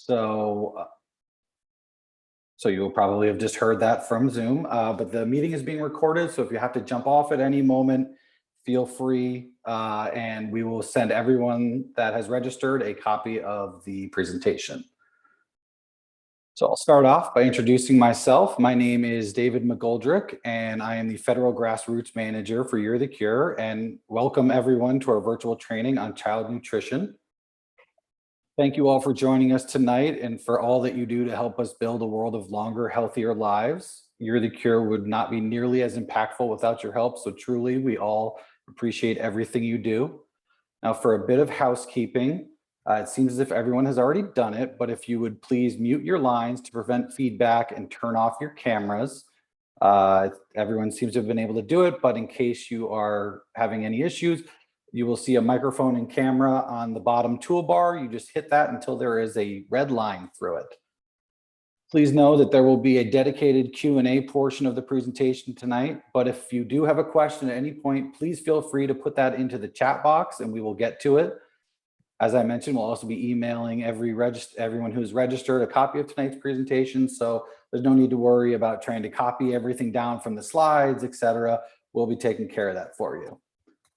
So, so you will probably have just heard that from Zoom, but the meeting is being recorded. So if you have to jump off at any moment, feel free, and we will send everyone that has registered a copy of the presentation. So I'll start off by introducing myself. My name is David McGoldrick, and I am the Federal Grassroots Manager for You're the Cure, and welcome everyone to our virtual training on child nutrition. Thank you all for joining us tonight and for all that you do to help us build a world of longer, healthier lives. You're the Cure would not be nearly as impactful without your help, so truly we all appreciate everything you do. Now for a bit of housekeeping, it seems as if everyone has already done it, but if you would please mute your lines to prevent feedback and turn off your cameras. Everyone seems to have been able to do it, but in case you are having any issues, you will see a microphone and camera on the bottom toolbar. You just hit that until there is a red line through it. Please know that there will be a dedicated Q&A portion of the presentation tonight, but if you do have a question at any point, please feel free to put that into the chat box and we will get to it. As I mentioned, we'll also be emailing everyone who's registered a copy of tonight's presentation, so there's no need to worry about trying to copy everything down from the slides, etc. We'll be taking care of that for you.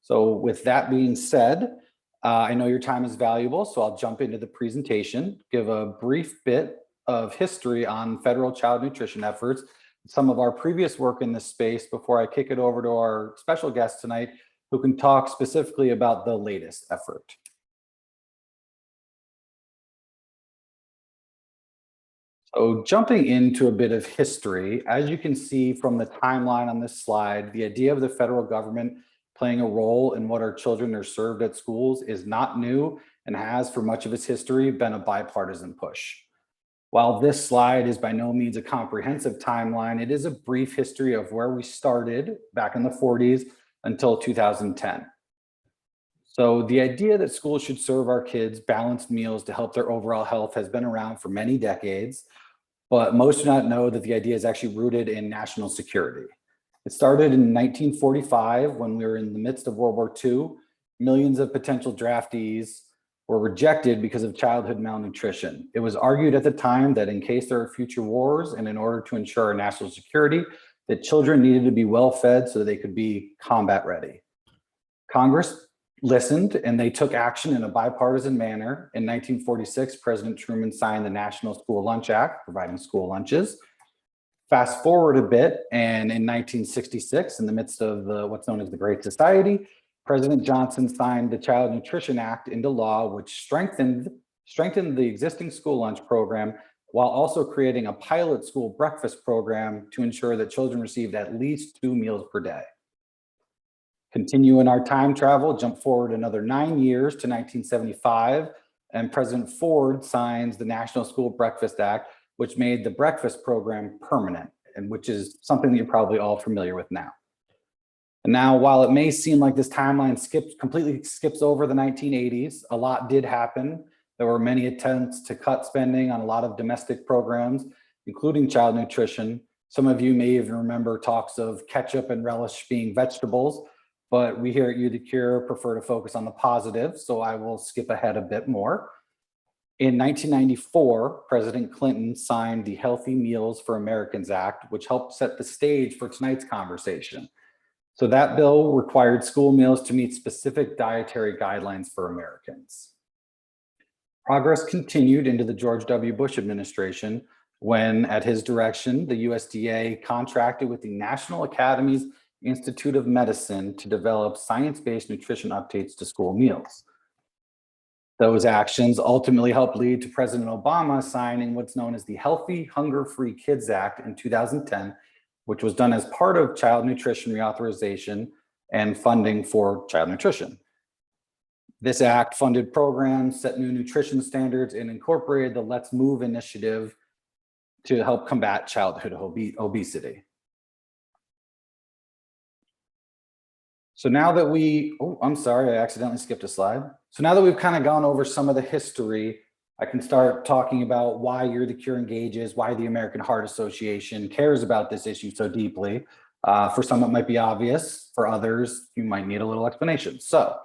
So with that being said, I know your time is valuable, so I'll jump into the presentation, give a brief bit of history on federal child nutrition efforts, some of our previous work in this space before I kick it over to our special guest tonight, who can talk specifically about the latest effort. So jumping into a bit of history, as you can see from the timeline on this slide, the idea of the federal government playing a role in what our children are served at schools is not new and has for much of its history been a bipartisan push. While this slide is by no means a comprehensive timeline, it is a brief history of where we started back in the 40s until 2010. So the idea that schools should serve our kids balanced meals to help their overall health has been around for many decades, but most do not know that the idea is actually rooted in national security. It started in 1945 when we were in the midst of World War II. Millions of potential draftees were rejected because of childhood malnutrition. It was argued at the time that in case there are future wars and in order to ensure our national security, that children needed to be well fed so that they could be combat ready. Congress listened and they took action in a bipartisan manner. In 1946, President Truman signed the National School Lunch Act, providing school lunches. Fast forward a bit, and in 1966, in the midst of what's known as the Great Society, President Johnson signed the Child Nutrition Act into law, which strengthened the existing school lunch program while also creating a pilot school breakfast program to ensure that children received at least 2 meals per day. Continue in our time travel, jump forward another 9 years to 1975, and President Ford signs the National School Breakfast Act, which made the breakfast program permanent, and which is something that you're probably all familiar with now. And now, while it may seem like this timeline completely skips over the 1980s, a lot did happen. There were many attempts to cut spending on a lot of domestic programs, including child nutrition. Some of you may even remember talks of ketchup and relish being vegetables, but we here at You the Cure prefer to focus on the positive, so I will skip ahead a bit more. In 1994, President Clinton signed the Healthy Meals for Americans Act, which helped set the stage for tonight's conversation. So that bill required school meals to meet specific dietary guidelines for Americans. Progress continued into the George W. Bush administration when, at his direction, the USDA contracted with the National Academy's Institute of Medicine to develop science-based nutrition updates to school meals. Those actions ultimately helped lead to President Obama signing what's known as the Healthy, Hunger-Free Kids Act in 2010, which was done as part of child nutrition reauthorization and funding for child nutrition. This act funded programs, set new nutrition standards, and incorporated the Let's Move initiative to help combat childhood obesity. So now that I'm sorry, I accidentally skipped a slide. So now that we've kind of gone over some of the history, I can start talking about why You're the Cure engages, why the American Heart Association cares about this issue so deeply. For some, it might be obvious. For others, you might need a little explanation. So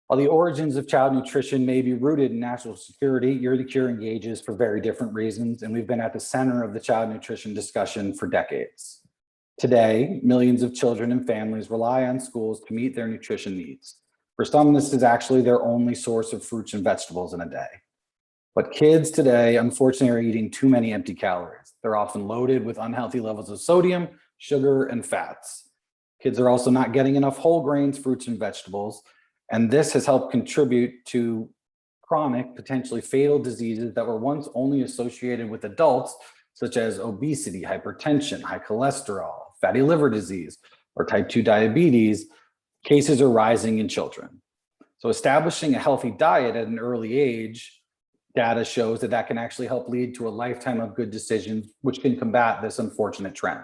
While the origins of child nutrition may be rooted in national security, You're the Cure engages for very different reasons, and we've been at the center of the child nutrition discussion for decades. Today, millions of children and families rely on schools to meet their nutrition needs. For some, this is actually their only source of fruits and vegetables in a day. But kids today, unfortunately, are eating too many empty calories. They're often loaded with unhealthy levels of sodium, sugar, and fats. Kids are also not getting enough whole grains, fruits, and vegetables. And this has helped contribute to chronic, potentially fatal diseases that were once only associated with adults, such as obesity, hypertension, high cholesterol, fatty liver disease, or type 2 diabetes. Cases are rising in children. So establishing a healthy diet at an early age, data shows that that can actually help lead to a lifetime of good decisions, which can combat this unfortunate trend.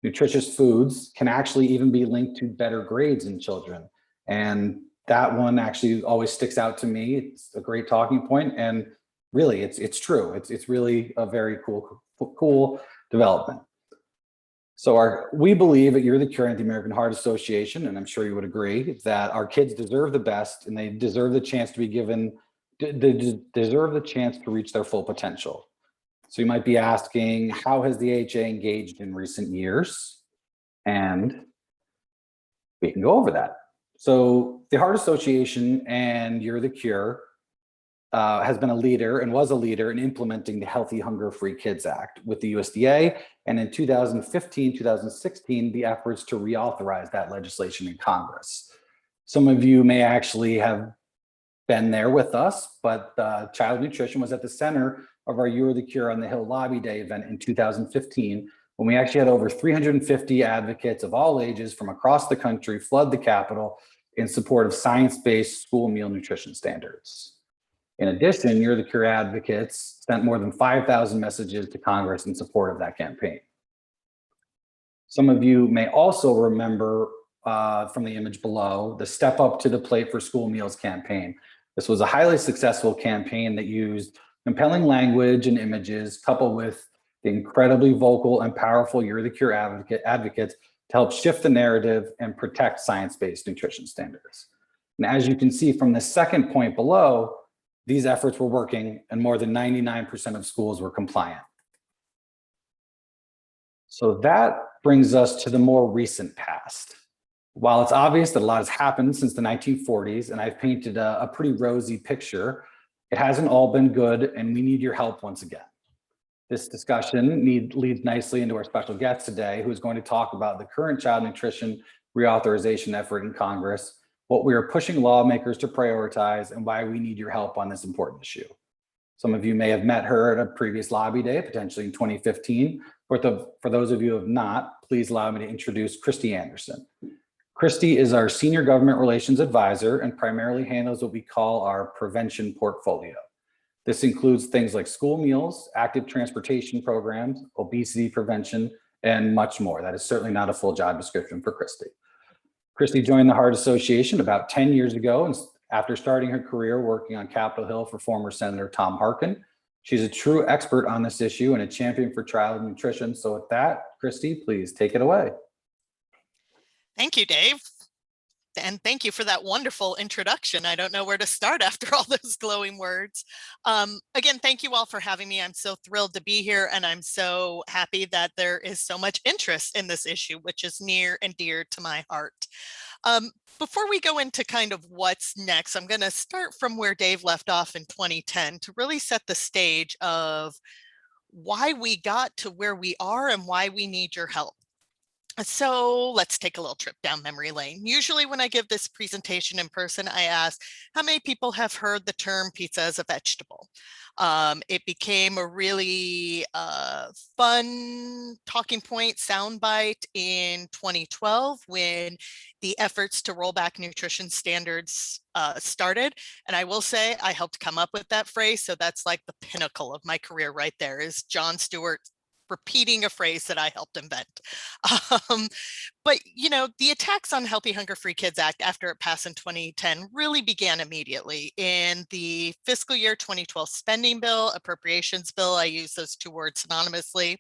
Nutritious foods can actually even be linked to better grades in children. And that one actually always sticks out to me. It's a great talking point, and really, it's true. It's really a very cool development. So we believe at You're the Cure and the American Heart Association, and I'm sure you would agree, that our kids deserve the best and they deserve the chance to be given, they deserve the chance to reach their full potential. So you might be asking, how has the AHA engaged in recent years? And we can go over that. So the Heart Association and You're the Cure has been a leader and was a leader in implementing the Healthy Hunger Free Kids Act with the USDA. And in 2015, 2016, the efforts to reauthorize that legislation in Congress. Some of you may actually have been there with us, but child nutrition was at the center of our You're the Cure on the Hill Lobby Day event in 2015, when we actually had over 350 advocates of all ages from across the country flood the Capitol in support of science-based school meal nutrition standards. In addition, You're the Cure advocates sent more than 5,000 messages to Congress in support of that campaign. Some of you may also remember from the image below, the Step Up to the Plate for School Meals campaign. This was a highly successful campaign that used compelling language and images coupled with the incredibly vocal and powerful You're the Cure advocates to help shift the narrative and protect science-based nutrition standards. And as you can see from the second point below, these efforts were working and more than 99% of schools were compliant. So that brings us to the more recent past. While it's obvious that a lot has happened since the 1940s, and I've painted a pretty rosy picture, it hasn't all been good, and we need your help once again. This discussion leads nicely into our special guest today, who is going to talk about the current child nutrition reauthorization effort in Congress, what we are pushing lawmakers to prioritize, and why we need your help on this important issue. Some of you may have met her at a previous lobby day, potentially in 2015. For those of you who have not, please allow me to introduce Christy Anderson. Christy is our Senior Government Relations Advisor and primarily handles what we call our prevention portfolio. This includes things like school meals, active transportation programs, obesity prevention, and much more. That is certainly not a full job description for Christy. Christy joined the Heart Association about 10 years ago, and after starting her career working on Capitol Hill for former Senator Tom Harkin. She's a true expert on this issue and a champion for child nutrition. So with that, Christy, please take it away. Thank you, Dave. And thank you for that wonderful introduction. I don't know where to start after all those glowing words. Again, thank you all for having me. I'm so thrilled to be here, and I'm so happy that there is so much interest in this issue, which is near and dear to my heart. Before we go into kind of what's next, I'm going to start from where Dave left off in 2010 to really set the stage of why we got to where we are and why we need your help. So let's take a little trip down memory lane. Usually when I give this presentation in person, I ask how many people have heard the term pizza as a vegetable. It became a really fun talking point soundbite in 2012 when the efforts to roll back nutrition standards started. And I will say I helped come up with that phrase. So that's like the pinnacle of my career right there is Jon Stewart repeating a phrase that I helped invent. Um, but, the attacks on Healthy Hunger Free Kids Act after it passed in 2010 really began immediately. In the fiscal year 2012 spending bill, appropriations bill, I use those two words synonymously,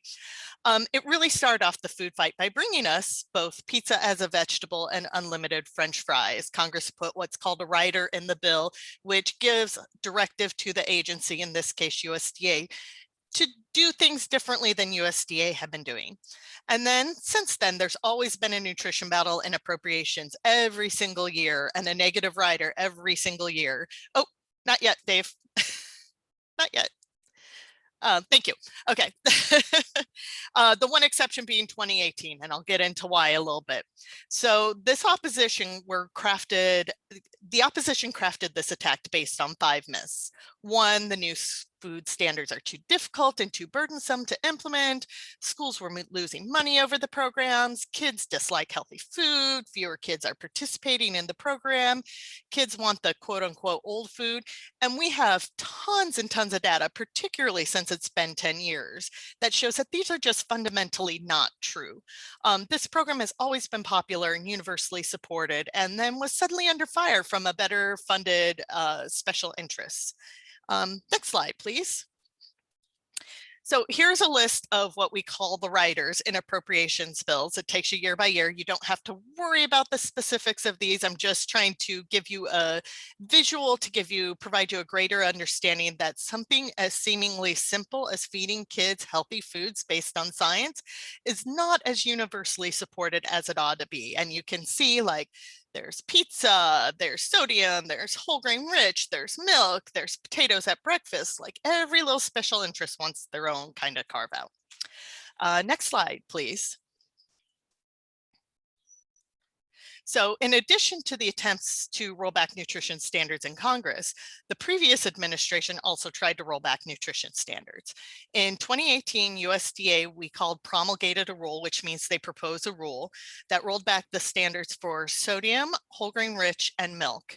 it really started off the food fight by bringing us both pizza as a vegetable and unlimited French fries. Congress put what's called a rider in the bill, which gives directive to the agency, in this case USDA, to do things differently than USDA had been doing. And then since then, there's always been a nutrition battle in appropriations every single year and a negative rider every single year. Oh, not yet, Dave. Not yet. Thank you. Okay. The one exception being 2018, and I'll get into why a little bit. So the opposition crafted this attack based on 5 myths. One, the new food standards are too difficult and too burdensome to implement. Schools were losing money over the programs. Kids dislike healthy food. Fewer kids are participating in the program. Kids want the quote unquote old food. And we have tons and tons of data, particularly since it's been 10 years, that shows that these are just fundamentally not true. This program has always been popular and universally supported, and then was suddenly under fire from a better funded special interests. Next slide, please. So here's a list of what we call the riders in appropriations bills. It takes you year by year. You don't have to worry about the specifics of these. I'm just trying to give you a visual to provide you a greater understanding that something as seemingly simple as feeding kids healthy foods based on science is not as universally supported as it ought to be. And you can see, like, there's pizza, there's sodium, there's whole grain rich, there's milk, there's potatoes at breakfast. Like, every little special interest wants their own kind of carve out. Next slide, please. So in addition to the attempts to roll back nutrition standards in Congress, the previous administration also tried to roll back nutrition standards. In 2018, USDA, we called promulgated a rule, which means they proposed a rule that rolled back the standards for sodium, whole grain rich, and milk.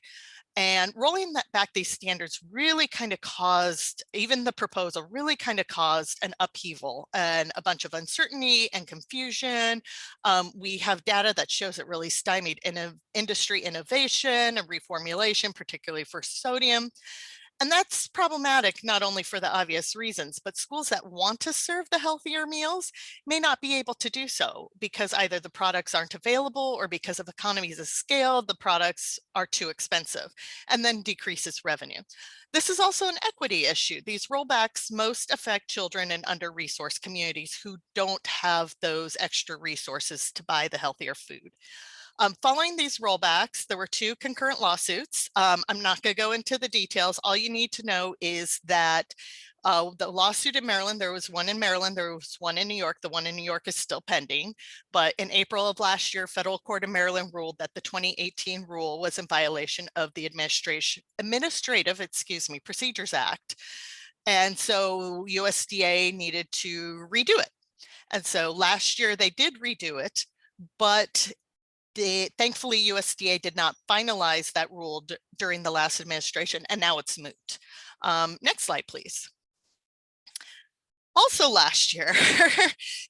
And rolling back these standards really kind of caused, even the proposal really kind of caused an upheaval and a bunch of uncertainty and confusion. We have data that shows it really stymied industry innovation and reformulation, particularly for sodium. And that's problematic not only for the obvious reasons, but schools that want to serve the healthier meals may not be able to do so because either the products aren't available or because of economies of scale, the products are too expensive and then decreases revenue. This is also an equity issue. These rollbacks most affect children in under-resourced communities who don't have those extra resources to buy the healthier food. Following these rollbacks, there were 2 concurrent lawsuits. I'm not going to go into the details. All you need to know is that the lawsuit in Maryland, there was one in Maryland, there was one in New York. The one in New York is still pending. But in April of last year, federal court in Maryland ruled that the 2018 rule was in violation of the Administrative Procedures Act. And so USDA needed to redo it. And so last year they did redo it, but thankfully, USDA did not finalize that rule during the last administration, and now it's moot. Next slide, please. Also last year,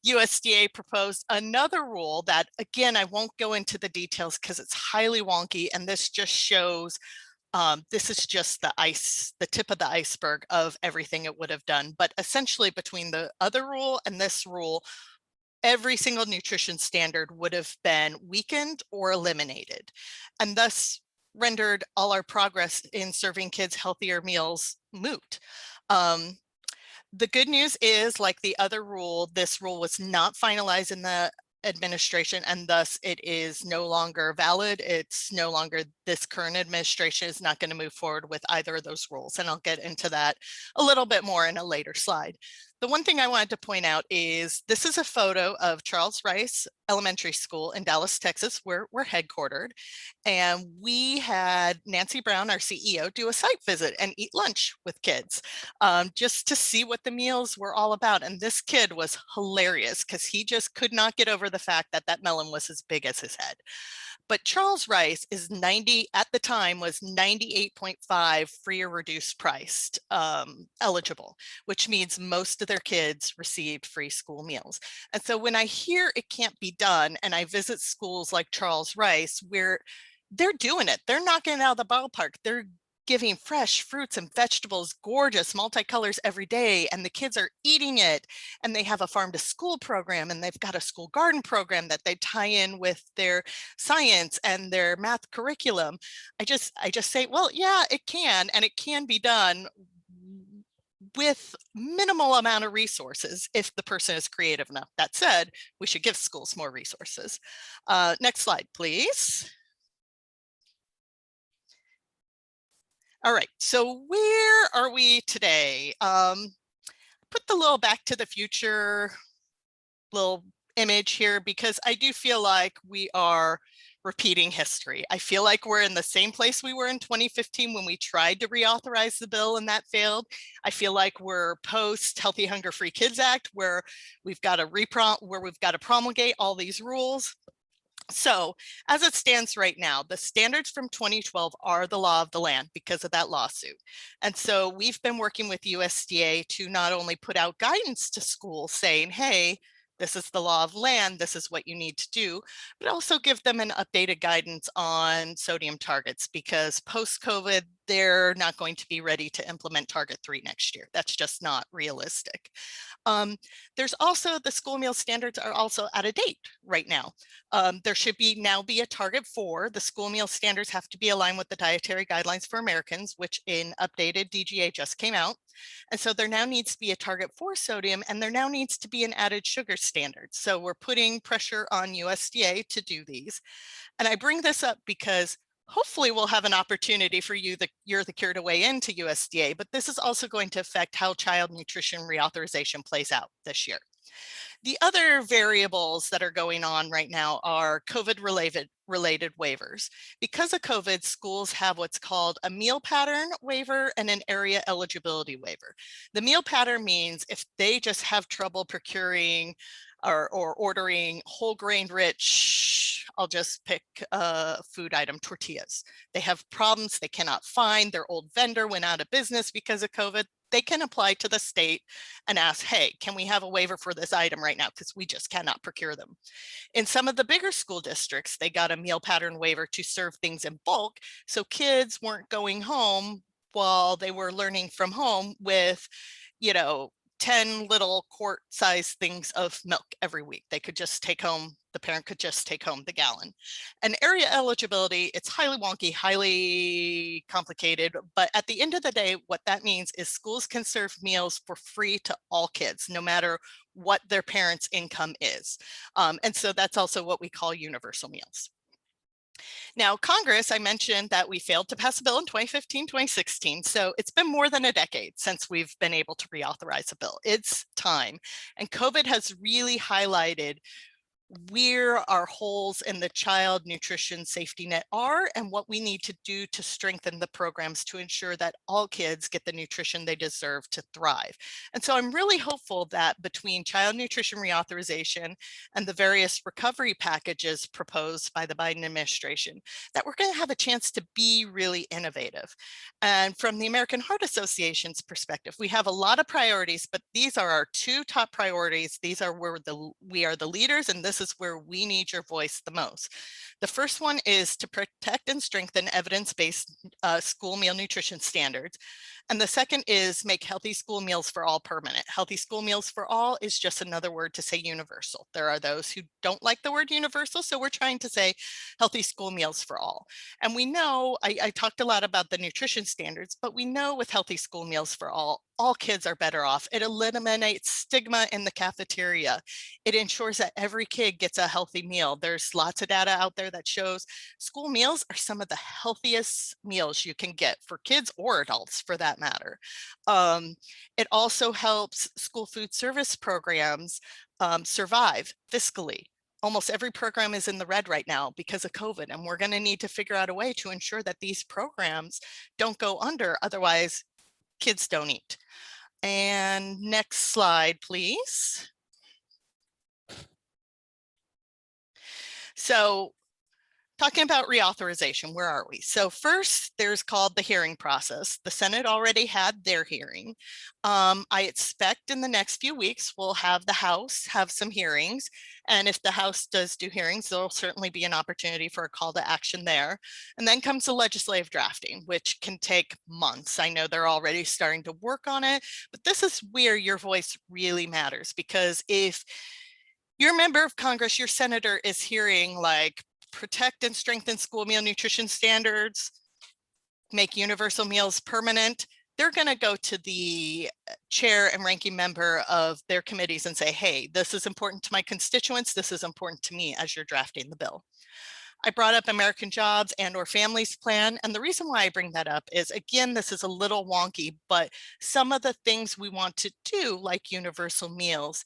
USDA proposed another rule that, again, I won't go into the details because it's highly wonky, and this just shows this is just the tip of the iceberg of everything it would have done. But essentially, between the other rule and this rule, every single nutrition standard would have been weakened or eliminated, and thus rendered all our progress in serving kids healthier meals moot. The good news is, like the other rule, this rule was not finalized in the administration, and thus it is no longer valid. It's no longer, this current administration is not going to move forward with either of those rules, and I'll get into that a little bit more in a later slide. The one thing I wanted to point out is this is a photo of Charles Rice Elementary School in Dallas, Texas, where we're headquartered. And we had Nancy Brown, our CEO, do a site visit and eat lunch with kids just to see what the meals were all about. And this kid was hilarious because he just could not get over the fact that that melon was as big as his head. But Charles Rice is 90, at the time was 98.5 free or reduced priced eligible, which means most of their kids received free school meals. And so when I hear it can't be done, and I visit schools like Charles Rice, where they're doing it, they're knocking it out of the ballpark. They're giving fresh fruits and vegetables, gorgeous multicolors every day, and the kids are eating it. And they have a farm to school program, and they've got a school garden program that they tie in with their science and their math curriculum. I just say, well, yeah, it can, and it can be done with minimal amount of resources if the person is creative enough. That said, we should give schools more resources. Next slide, please. All right, so where are we today? Put the little Back to the Future little image here, because I do feel like we are repeating history. I feel like we're in the same place we were in 2015 when we tried to reauthorize the bill and that failed. I feel like we're post Healthy Hunger Free Kids Act, where we've got to promulgate all these rules. So as it stands right now, the standards from 2012 are the law of the land because of that lawsuit. And so we've been working with USDA to not only put out guidance to schools saying, hey, this is the law of land, this is what you need to do, but also give them an updated guidance on sodium targets, because post-COVID, they're not going to be ready to implement Target 3 next year. That's just not realistic. There's also the school meal standards are also out of date right now. There should now be a Target 4. The school meal standards have to be aligned with the Dietary Guidelines for Americans, which in updated DGA just came out. And so there now needs to be a Target 4 sodium, and there now needs to be an added sugar standard. So we're putting pressure on USDA to do these. And I bring this up because hopefully we'll have an opportunity for You're the Cure to weigh into USDA, but this is also going to affect how child nutrition reauthorization plays out this year. The other variables that are going on right now are COVID related waivers. Because of COVID, schools have what's called a meal pattern waiver and an area eligibility waiver. The meal pattern means if they just have trouble procuring or ordering whole grain rich, I'll just pick a food item, tortillas. They have problems, they cannot find, their old vendor went out of business because of COVID. They can apply to the state and ask, hey, can we have a waiver for this item right now? Because we just cannot procure them. In some of the bigger school districts, they got a meal pattern waiver to serve things in bulk. So kids weren't going home while they were learning from home with, 10 little quart-sized things of milk every week. They could just take home, the parent could just take home the gallon. And area eligibility, it's highly wonky, highly complicated, but at the end of the day, what that means is schools can serve meals for free to all kids, no matter what their parents' income is. And so that's also what we call universal meals. Now, Congress, I mentioned that we failed to pass a bill in 2015, 2016. So it's been more than a decade since we've been able to reauthorize a bill. It's time. And COVID has really highlighted where our holes in the child nutrition safety net are and what we need to do to strengthen the programs to ensure that all kids get the nutrition they deserve to thrive. And so I'm really hopeful that between child nutrition reauthorization and the various recovery packages proposed by the Biden administration, that we're going to have a chance to be really innovative. And from the American Heart Association's perspective, we have a lot of priorities, but these are our two top priorities. These are where we are the leaders, and this is where we need your voice the most. The first one is to protect and strengthen evidence-based school meal nutrition standards. And the second is make healthy school meals for all permanent. Healthy school meals for all is just another word to say universal. There are those who don't like the word universal, so we're trying to say healthy school meals for all. And we know, I talked a lot about the nutrition standards, but we know with healthy school meals for all kids are better off. It eliminates stigma in the cafeteria. It ensures that every kid gets a healthy meal. There's lots of data out there that shows school meals are some of the healthiest meals you can get for kids or adults for that matter. It also helps school food service programs survive fiscally. Almost every program is in the red right now because of COVID, and we're going to need to figure out a way to ensure that these programs don't go under, otherwise kids don't eat. And next slide, please. So talking about reauthorization, where are we? So first, there's called the hearing process. The Senate already had their hearing. I expect in the next few weeks, we'll have the House have some hearings. And if the House does do hearings, there'll certainly be an opportunity for a call to action there. And then comes the legislative drafting, which can take months. I know they're already starting to work on it, but this is where your voice really matters, because if you're a member of Congress, your senator is hearing like protect and strengthen school meal nutrition standards, make universal meals permanent, they're going to go to the chair and ranking member of their committees and say, hey, this is important to my constituents. This is important to me as you're drafting the bill. I brought up American Jobs and or Families Plan. And the reason why I bring that up is, again, this is a little wonky, but some of the things we want to do, like universal meals,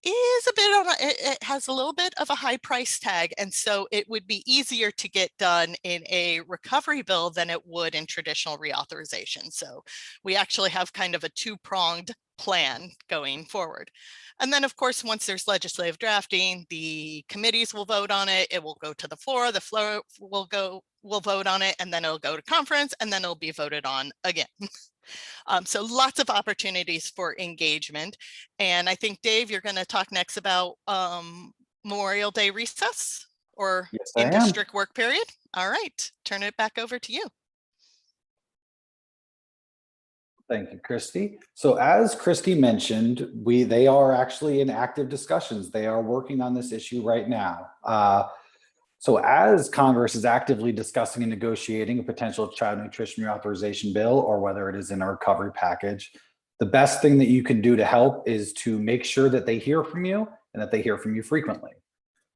is a bit on it has a little bit of a high price tag, and so it would be easier to get done in a recovery bill than it would in traditional reauthorization. So we actually have kind of a two-pronged plan going forward. And then, of course, once there's legislative drafting, the committees will vote on it. It will go to the floor will vote on it, and then it'll go to conference, and then it'll be voted on again. So lots of opportunities for engagement. And I think, Dave, you're going to talk next about Memorial Day recess or Yes, I am. in-district work period. All right, turn it back over to you. Thank you, Christy. So as Christy mentioned, they are actually in active discussions. They are working on this issue right now. So as Congress is actively discussing and negotiating a potential child nutrition reauthorization bill, or whether it is in a recovery package, the best thing that you can do to help is to make sure that they hear from you and that they hear from you frequently.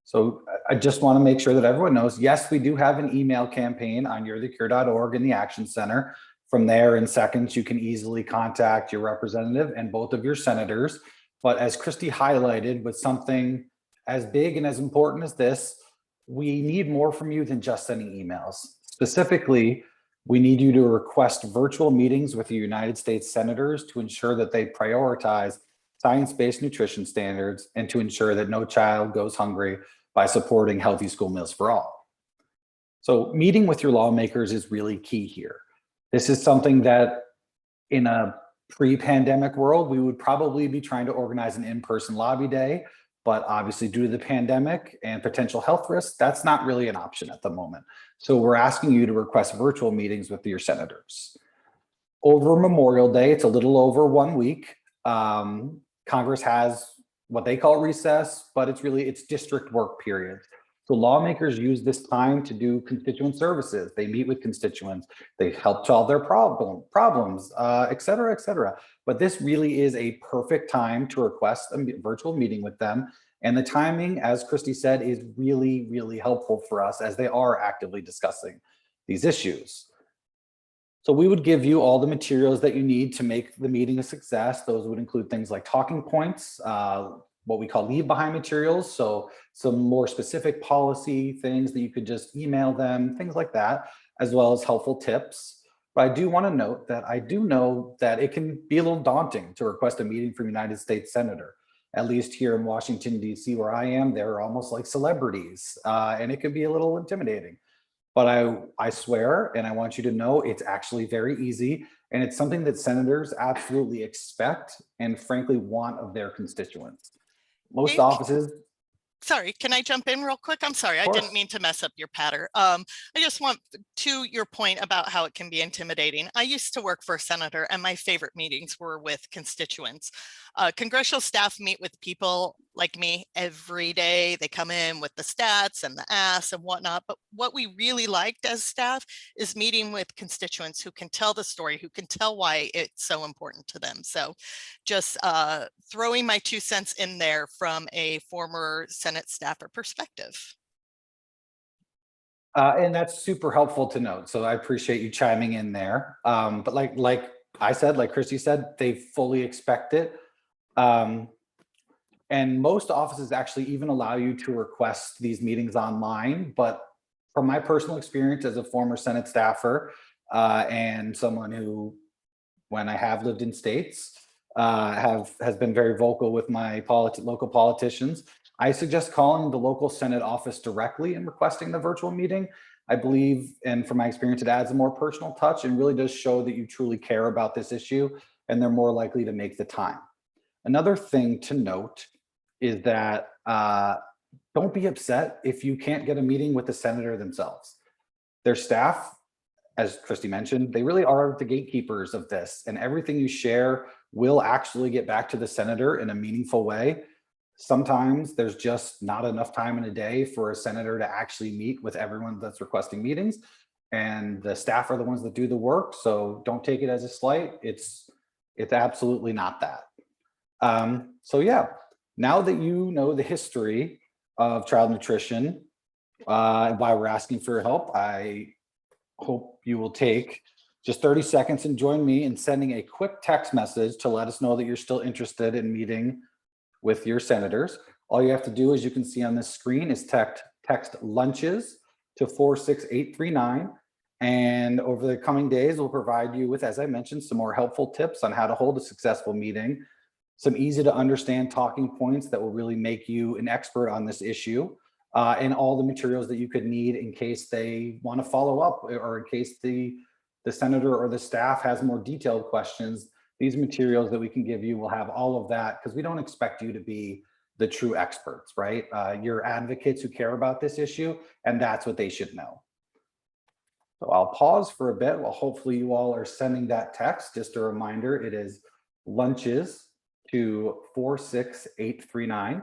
So I just want to make sure that everyone knows, yes, we do have an email campaign on you'rethecure.org in the Action Center. From there, in seconds, you can easily contact your representative and both of your senators. But as Christy highlighted, with something as big and as important as this, we need more from you than just sending emails. Specifically, we need you to request virtual meetings with the United States senators to ensure that they prioritize science-based nutrition standards and to ensure that no child goes hungry by supporting healthy school meals for all. So meeting with your lawmakers is really key here. This is something that in a pre-pandemic world, we would probably be trying to organize an in-person lobby day, but obviously due to the pandemic and potential health risks, that's not really an option at the moment. So we're asking you to request virtual meetings with your senators. Over Memorial Day, it's a little over 1 week. Congress has what they call recess, but it's district work periods. So lawmakers use this time to do constituent services. They meet with constituents, they help solve their problems, et cetera, et cetera. But this really is a perfect time to request a virtual meeting with them. And the timing, as Christy said, is really, really helpful for us as they are actively discussing these issues. So we would give you all the materials that you need to make the meeting a success. Those would include things like talking points, what we call leave behind materials. So some more specific policy things that you could just email them, things like that, as well as helpful tips. But I do want to note that I do know that it can be a little daunting to request a meeting from a United States Senator. At least here in Washington, D.C., where I am, they're almost like celebrities, and it can be a little intimidating. But I swear, and I want you to know, it's actually very easy. And it's something that senators absolutely expect and frankly want of their constituents. Most Dave, offices, sorry, can I jump in real quick? I'm sorry, of I didn't course. mean to mess up your patter. I just want to your point about how it can be intimidating. I used to work for a senator and my favorite meetings were with constituents. Congressional staff meet with people like me every day. They come in with the stats and the asks and whatnot. But what we really liked as staff is meeting with constituents who can tell the story, who can tell why it's so important to them. So just throwing my 2 cents in there from a former Senate staffer perspective. And that's super helpful to note. So I appreciate you chiming in there. But like I said, like Christy said, they fully expect it. And most offices actually even allow you to request these meetings online. But from my personal experience as a former Senate staffer and someone who, when I have lived in states, has been very vocal with my local politicians, I suggest calling the local Senate office directly and requesting the virtual meeting. I believe, and from my experience, it adds a more personal touch and really does show that you truly care about this issue, and they're more likely to make the time. Another thing to note is that don't be upset if you can't get a meeting with the senator themselves. Their staff, as Christy mentioned, they really are the gatekeepers of this, and everything you share will actually get back to the senator in a meaningful way. Sometimes there's just not enough time in a day for a senator to actually meet with everyone that's requesting meetings, and the staff are the ones that do the work. So don't take it as a slight. It's absolutely not that. So yeah, now that you know the history of child nutrition, why we're asking for your help, I hope you will take just 30 seconds and join me in sending a quick text message to let us know that you're still interested in meeting with your senators. All you have to do, as you can see on this screen, is text lunches to 46839. And over the coming days, we'll provide you with, as I mentioned, some more helpful tips on how to hold a successful meeting, some easy to understand talking points that will really make you an expert on this issue, and all the materials that you could need in case they want to follow up, or in case the senator or the staff has more detailed questions. These materials that we can give you will have all of that, because we don't expect you to be the true experts, right? You're advocates who care about this issue, and that's what they should know. So I'll pause for a bit while hopefully you all are sending that text. Just a reminder, it is lunches to 46839.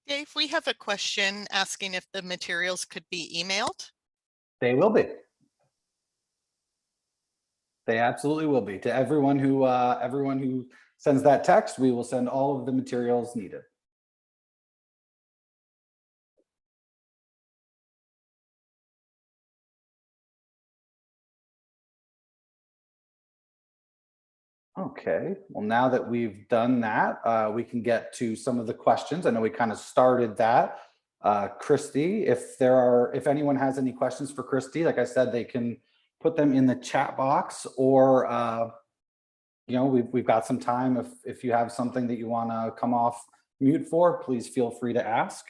Dave, we have a question asking if the materials could be emailed. They will be. They absolutely will be. To everyone who sends that text, we will send all of the materials needed. Okay, well, now that we've done that, we can get to some of the questions. I know we kind of started that. Christy, if anyone has any questions for Christy, like I said, they can put them in the chat box, or we've got some time. If you have something that you want to come off mute for, please feel free to ask.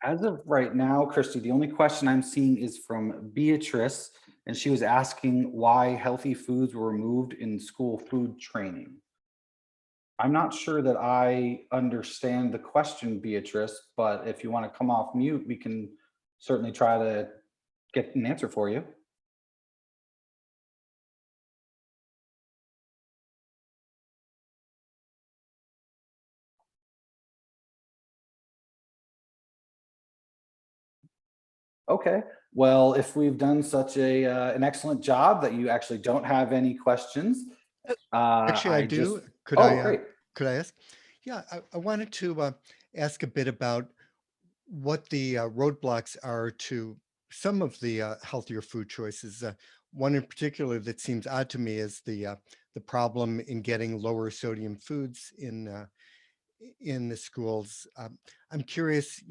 As of right now, Christy, the only question I'm seeing is from Beatrice, and she was asking why healthy foods were removed in school food training. I'm not sure that I understand the question, Beatrice, but if you want to come off mute, we can certainly try to get an answer for you. Okay. Well, if we've done such an excellent job that you actually don't have any questions, Actually, I I just do. oh, great. Could I ask? Yeah, I wanted to ask a bit about what the roadblocks are to some of the healthier food choices. One in particular that seems odd to me is the problem in getting lower sodium foods in the schools. I'm curious,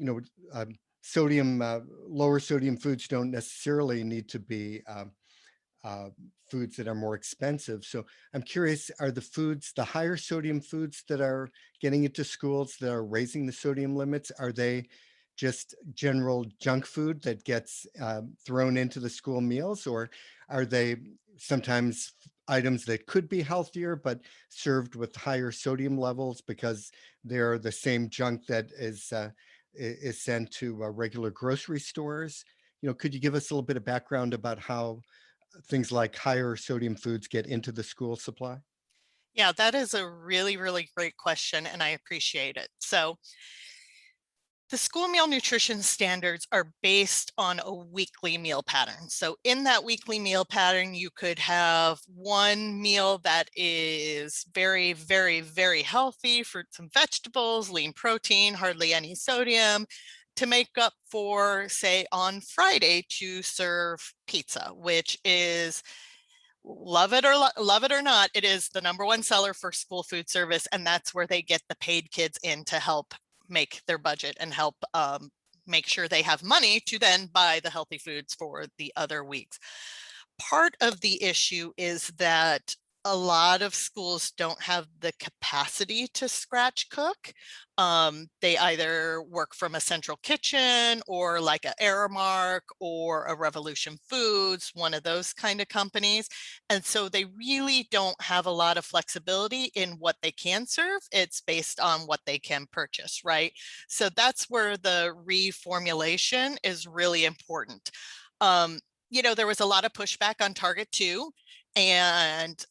sodium lower sodium foods don't necessarily need to be uh, foods that are more expensive. So I'm curious, are the higher sodium foods that are getting into schools that are raising the sodium limits, are they just general junk food that gets thrown into the school meals, or are they sometimes items that could be healthier but served with higher sodium levels because they're the same junk that is sent to regular grocery stores? Could you give us a little bit of background about how things like higher sodium foods get into the school supply? Yeah, that is a really, really great question, and I appreciate it. So the school meal nutrition standards are based on a weekly meal pattern. So in that weekly meal pattern, you could have one meal that is very, very, very healthy, fruits and vegetables, lean protein, hardly any sodium, to make up for, say, on Friday to serve pizza, which is, love it or not, it is the #1 seller for school food service, and that's where they get the paid kids in to help make their budget and help make sure they have money to then buy the healthy foods for the other weeks. Part of the issue is that a lot of schools don't have the capacity to scratch cook. They either work from a central kitchen or like a Aramark or a Revolution Foods, one of those kind of companies. And so they really don't have a lot of flexibility in what they can serve. It's based on what they can purchase, right? So that's where the reformulation is really important. There was a lot of pushback on Target 2, and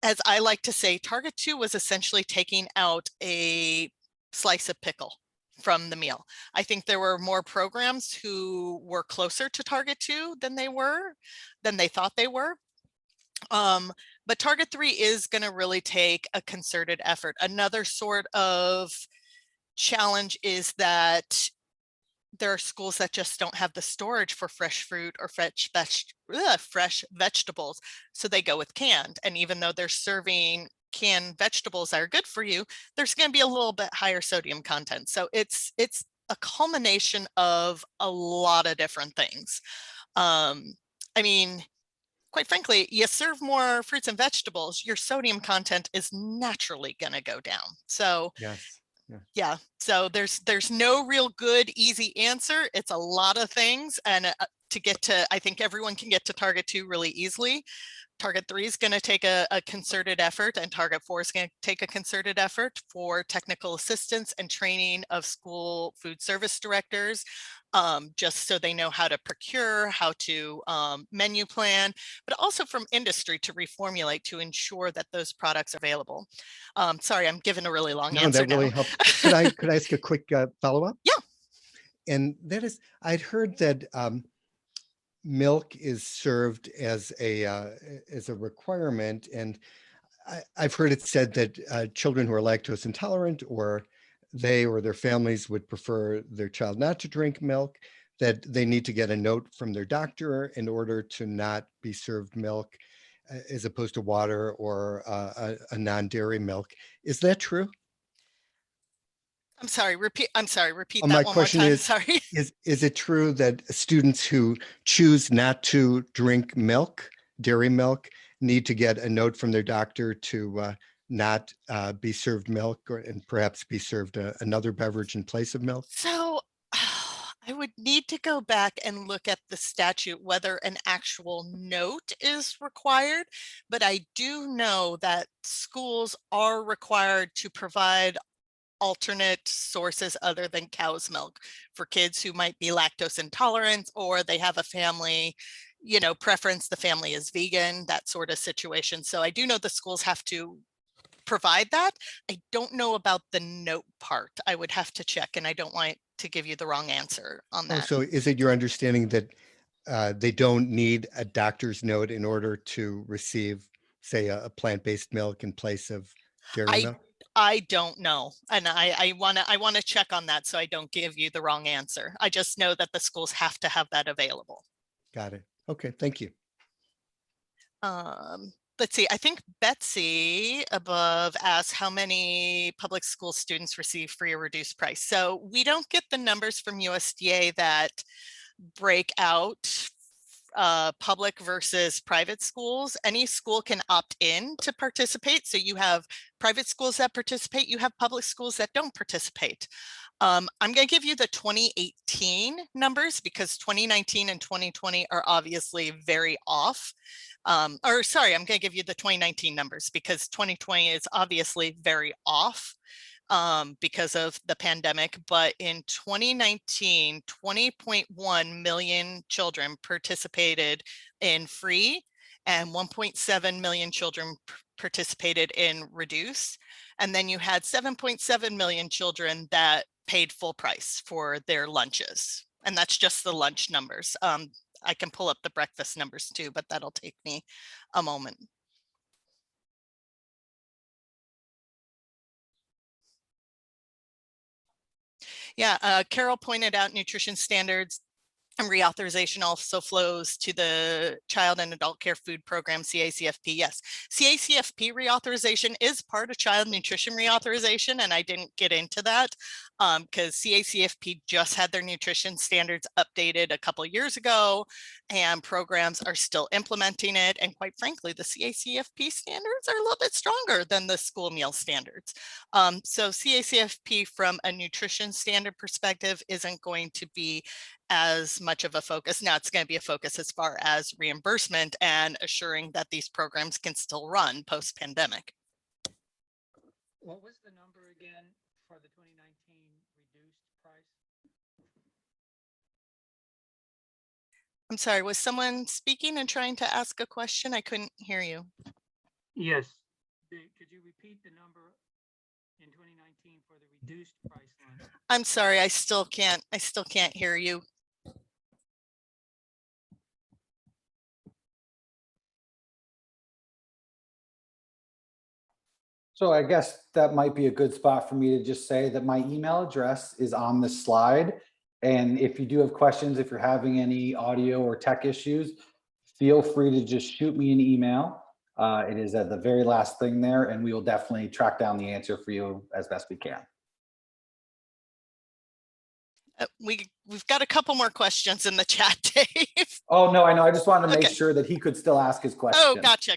as I like to say, Target 2 was essentially taking out a slice of pickle from the meal. I think there were more programs who were closer to Target 2 than they thought they were. But Target 3 is going to really take a concerted effort. Another sort of challenge is that there are schools that just don't have the storage for fresh fruit or fresh vegetables. So they go with canned. And even though they're serving canned vegetables that are good for you, there's going to be a little bit higher sodium content. So it's a culmination of a lot of different things. I mean, quite frankly, you serve more fruits and vegetables, your sodium content is naturally going to go down. So Yes. yeah, so there's no real good easy answer. It's a lot of things, and I think everyone can get to Target 2 really easily. Target 3 is going to take a concerted effort, and Target 4 is going to take a concerted effort for technical assistance and training of school food service directors, just so they know how to procure, how to menu plan, but also from industry to reformulate to ensure that those products are available. Sorry, I'm giving a really long No, answer that really now. helps. Could I ask a quick follow-up? Yeah. And that is, I'd heard that milk is served as a requirement, and I've heard it said that children who are lactose intolerant, or they or their families would prefer their child not to drink milk, that they need to get a note from their doctor in order to not be served milk, as opposed to water or a non-dairy milk. Is that true? I'm sorry, repeat My that one more question time. Sorry. is it true that students who choose not to drink milk, dairy milk, need to get a note from their doctor to not be served milk, and perhaps be served another beverage in place of milk? So I would need to go back and look at the statute, whether an actual note is required, but I do know that schools are required to provide alternate sources other than cow's milk for kids who might be lactose intolerant, or they have a family, preference, the family is vegan, that sort of situation. So I do know the schools have to provide that. I don't know about the note part. I would have to check, and I don't want to give you the wrong answer on Oh, that. so is it your understanding that they don't need a doctor's note in order to receive, say, a plant-based milk in place of dairy I milk? I don't know. And I wanna check on that so I don't give you the wrong answer. I just know that the schools have to have that available. Got it. Okay, thank you. Let's see, I think Betsy above asked how many public school students receive free or reduced price. So we don't get the numbers from USDA that break out public versus private schools. Any school can opt in to participate. So you have private schools that participate, you have public schools that don't participate. I'm going to give you the 2018 numbers because 2019 and 2020 are obviously very off. Or sorry, I'm going to give you the 2019 numbers because 2020 is obviously very off because of the pandemic. But in 2019, 20.1 million children participated in free, and 1.7 million children participated in reduce. And then you had 7.7 million children that paid full price for their lunches. And that's just the lunch numbers. I can pull up the breakfast numbers too, but that'll take me a moment. Yeah, Carol pointed out nutrition standards and reauthorization also flows to the Child and Adult Care Food Program, CACFP. Yes, CACFP reauthorization is part of child nutrition reauthorization, and I didn't get into that because CACFP just had their nutrition standards updated a couple years ago, and programs are still implementing it. And quite frankly, the CACFP standards are a little bit stronger than the school meal standards. So CACFP from a nutrition standard perspective isn't going to be as much of a focus. Now it's going to be a focus as far as reimbursement and assuring that these programs can still run post-pandemic. What was the number again for the 2019 reduced price? I'm sorry, was someone speaking and trying to ask a question? I couldn't hear you. Yes. Could you repeat the number in 2019 for the reduced price lunch? I'm sorry, I still can't hear you. So I guess that might be a good spot for me to just say that my email address is on this slide. And if you do have questions, if you're having any audio or tech issues, feel free to just shoot me an email. It is at the very last thing there, and we will definitely track down the answer for you as best we can. We've got a couple more questions in the chat, Dave. Oh, no, I know. I just wanted to make Okay. sure that he could still ask his question. Oh, gotcha.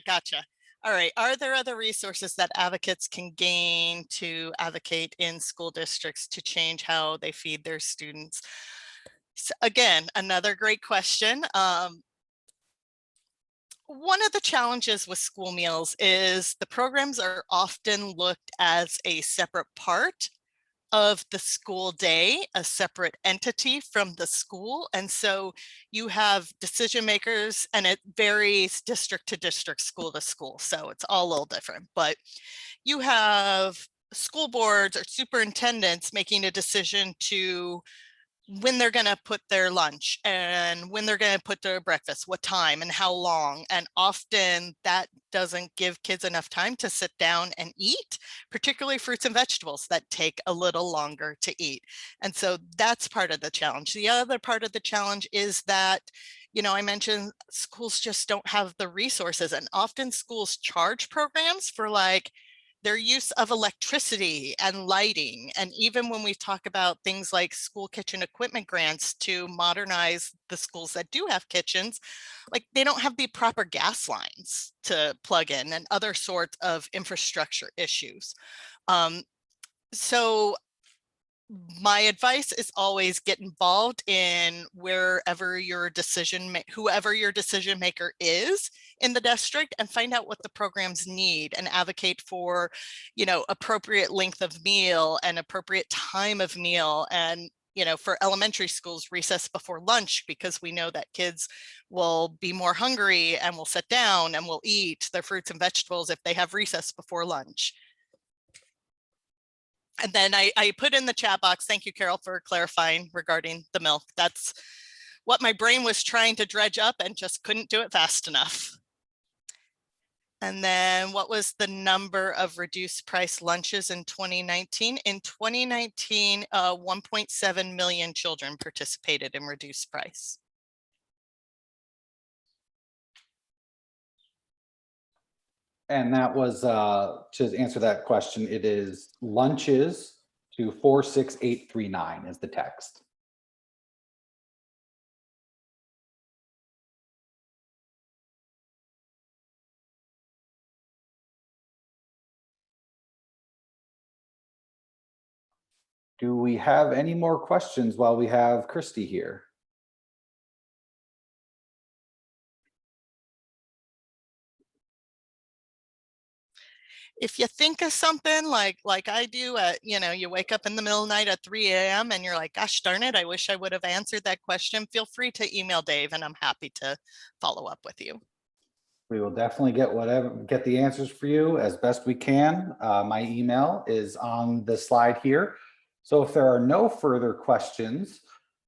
All right. Are there other resources that advocates can gain to advocate in school districts to change how they feed their students? So again, another great question. One of the challenges with school meals is the programs are often looked as a separate part of the school day, a separate entity from the school. And so you have decision makers, and it varies district to district, school to school. So it's all a little different, but you have school boards or superintendents making a decision to when they're going to put their lunch and when they're going to put their breakfast, what time and how long. And often that doesn't give kids enough time to sit down and eat, particularly fruits and vegetables that take a little longer to eat. And so that's part of the challenge. The other part of the challenge is that, you know, I mentioned schools just don't have the resources, and often schools charge programs for like their use of electricity and lighting. And even when we talk about things like school kitchen equipment grants to modernize the schools that do have kitchens, like they don't have the proper gas lines to plug in and other sorts of infrastructure issues. So my advice is always get involved in whoever your decision maker is in the district, and find out what the programs need and advocate for, you know, appropriate length of meal and appropriate time of meal. And, you know, for elementary schools, recess before lunch, because we know that kids will be more hungry and will sit down and will eat their fruits and vegetables if they have recess before lunch. And then I put in the chat box, thank you, Carol, for clarifying regarding the milk. That's what my brain was trying to dredge up and just couldn't do it fast enough. And then what was the number of reduced price lunches in 2019? In 2019, 1.7 million children participated in reduced price. And that was, to answer that question, it is lunches to 46839 is the text. Do we have any more questions while we have Christy here? If you think of something like I do, you know, you wake up in the middle of the night at 3 a.m. and you're like, gosh darn it, I wish I would have answered that question, feel free to email Dave and I'm happy to follow up with you. We will definitely get the answers for you as best we can. My email is on the slide here. So if there are no further questions,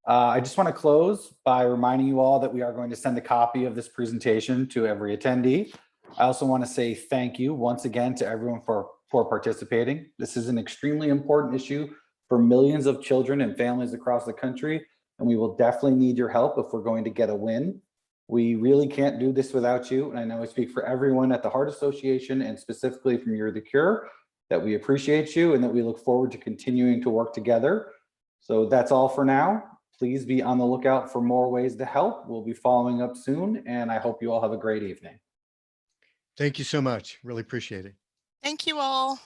I just want to close by reminding you all that we are going to send a copy of this presentation to every attendee. I also want to say thank you once again to everyone for participating. This is an extremely important issue for millions of children and families across the country, and we will definitely need your help if we're going to get a win. We really can't do this without you. And I know I speak for everyone at the Heart Association and specifically from You're the Cure, that we appreciate you and that we look forward to continuing to work together. So that's all for now. Please be on the lookout for more ways to help. We'll be following up soon, and I hope you all have a great evening. Thank you so much. Really appreciate it. Thank you all.